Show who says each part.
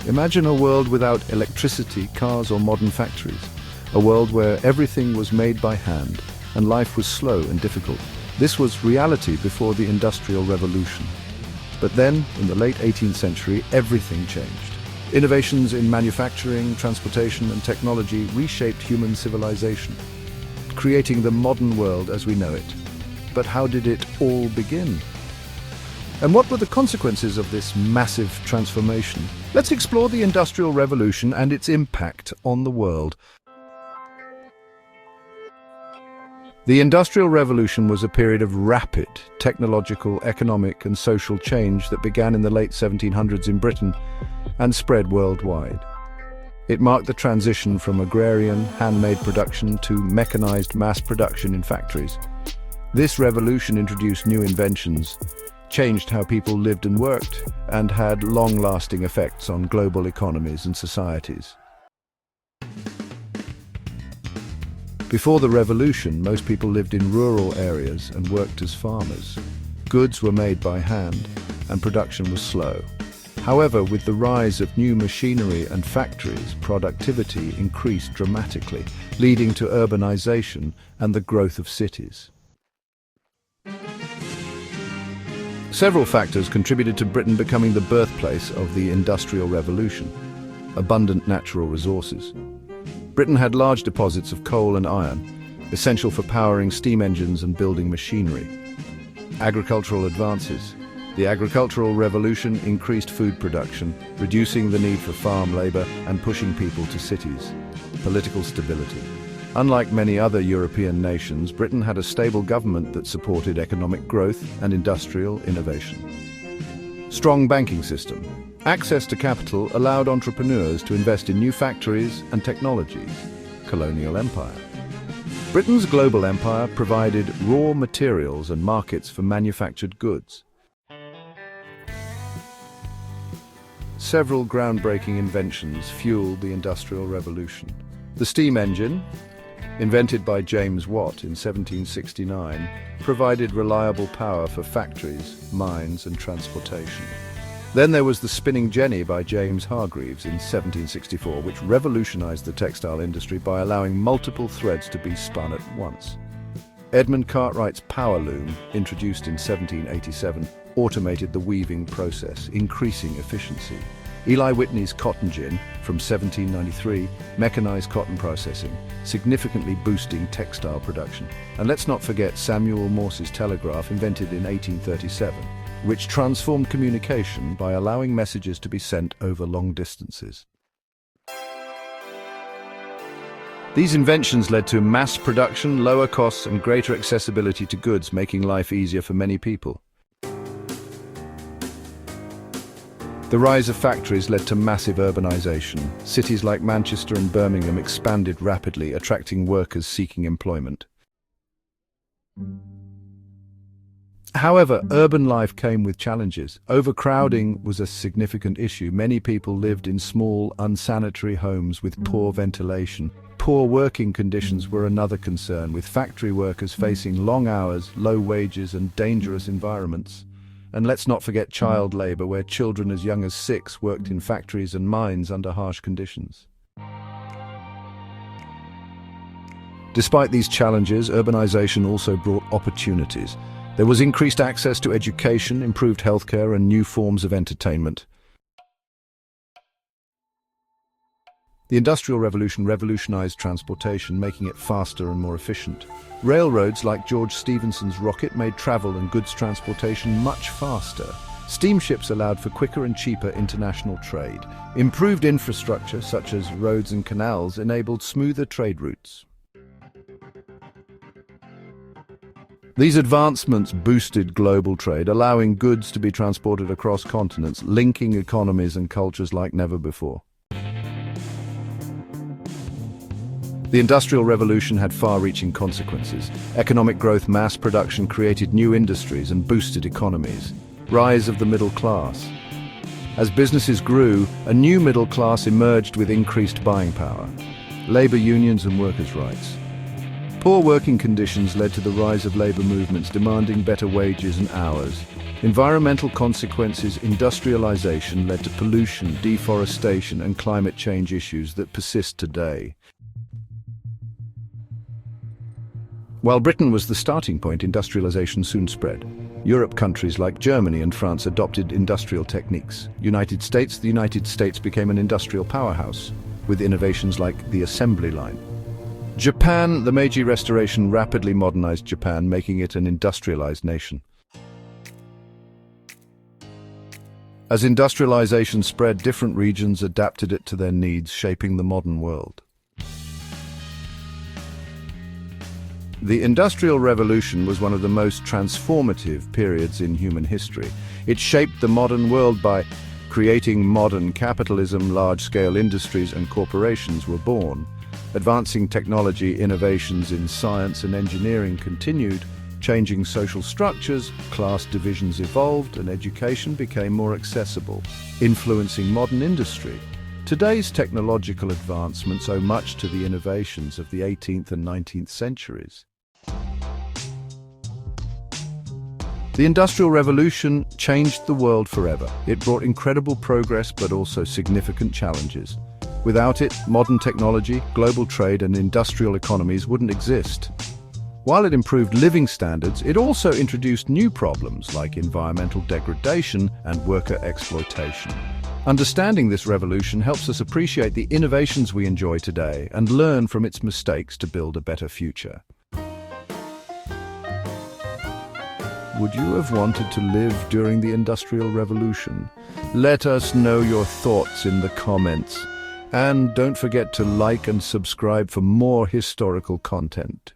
Speaker 1: Imagine a world without electricity, cars, or modern factories. A world where everything was made by hand and life was slow and difficult. This was reality before the Industrial Revolution. But then, in the late 18th century, everything changed. Innovations in manufacturing, transportation, and technology reshaped human civilization, creating the modern world as we know it. But how did it all begin? And what were the consequences of this massive transformation? Let's explore the Industrial Revolution and its impact on the world. The Industrial Revolution was a period of rapid technological, economic, and social change that began in the late 1700s in Britain and spread worldwide. It marked the transition from agrarian, handmade production to mechanized mass production in factories. This revolution introduced new inventions, changed how people lived and worked, and had long-lasting effects on global economies and societies. Before the revolution, most people lived in rural areas and worked as farmers. Goods were made by hand, and production was slow. However, with the rise of new machinery and factories, productivity increased dramatically, leading to urbanization and the growth of cities. Several factors contributed to Britain becoming the birthplace of the Industrial Revolution. Abundant natural resources. Britain had large deposits of coal and iron, essential for powering steam engines and building machinery. Agricultural advances. The agricultural revolution increased food production, reducing the need for farm labor and pushing people to cities. Political stability. Unlike many other European nations, Britain had a stable government that supported economic growth and industrial innovation. Strong banking system. Access to capital allowed entrepreneurs to invest in new factories and technologies. Colonial empire. Britain's global empire provided raw materials and markets for manufactured goods. Several groundbreaking inventions fueled the Industrial Revolution. The steam engine, invented by James Watt in 1769, provided reliable power for factories, mines, and transportation. Then there was the spinning jenny by James Hargreaves in 1764, which revolutionized the textile industry by allowing multiple threads to be spun at once. Edmund Cartwright's power loom, introduced in 1787, automated the weaving process, increasing efficiency. Eli Whitney's cotton gin from 1793 mechanized cotton processing, significantly boosting textile production. And let's not forget Samuel Morse's telegraph, invented in 1837, which transformed communication by allowing messages to be sent over long distances. These inventions led to mass production, lower costs, and greater accessibility to goods, making life easier for many people. The rise of factories led to massive urbanization. Cities like Manchester and Birmingham expanded rapidly, attracting workers seeking employment. However, urban life came with challenges. Overcrowding was a significant issue. Many people lived in small, unsanitary homes with poor ventilation. Poor working conditions were another concern, with factory workers facing long hours, low wages, and dangerous environments. And let's not forget child labor, where children as young as 6 worked in factories and mines under harsh conditions. Despite these challenges, urbanization also brought opportunities. There was increased access to education, improved healthcare, and new forms of entertainment. The Industrial Revolution revolutionized transportation, making it faster and more efficient. Railroads like George Stephenson's rocket made travel and goods transportation much faster. Steamships allowed for quicker and cheaper international trade. Improved infrastructure, such as roads and canals, enabled smoother trade routes. These advancements boosted global trade, allowing goods to be transported across continents, linking economies and cultures like never before. The Industrial Revolution had far-reaching consequences. Economic growth, mass production created new industries and boosted economies. Rise of the middle class. As businesses grew, a new middle class emerged with increased buying power. Labor unions and workers' rights. Poor working conditions led to the rise of labor movements demanding better wages and hours. Environmental consequences. Industrialization led to pollution, deforestation, and climate change issues that persist today. While Britain was the starting point, industrialization soon spread. Europe countries like Germany and France adopted industrial techniques. The United States became an industrial powerhouse, with innovations like the assembly line. Japan, the Meiji Restoration rapidly modernized Japan, making it an industrialized nation. As industrialization spread, different regions adapted it to their needs, shaping the modern world. The Industrial Revolution was one of the most transformative periods in human history. It shaped the modern world by creating modern capitalism. Large-scale industries and corporations were born. Advancing technology, innovations in science and engineering continued. Changing social structures, class divisions evolved, and education became more accessible, influencing modern industry. Today's technological advancements owe much to the innovations of the 18th and 19th centuries. The Industrial Revolution changed the world forever. It brought incredible progress but also significant challenges. Without it, modern technology, global trade, and industrial economies wouldn't exist. While it improved living standards, it also introduced new problems like environmental degradation and worker exploitation. Understanding this revolution helps us appreciate the innovations we enjoy today and learn from its mistakes to build a better future. Would you have wanted to live during the Industrial Revolution? Let us know your thoughts in the comments. And don't forget to like and subscribe for more historical content.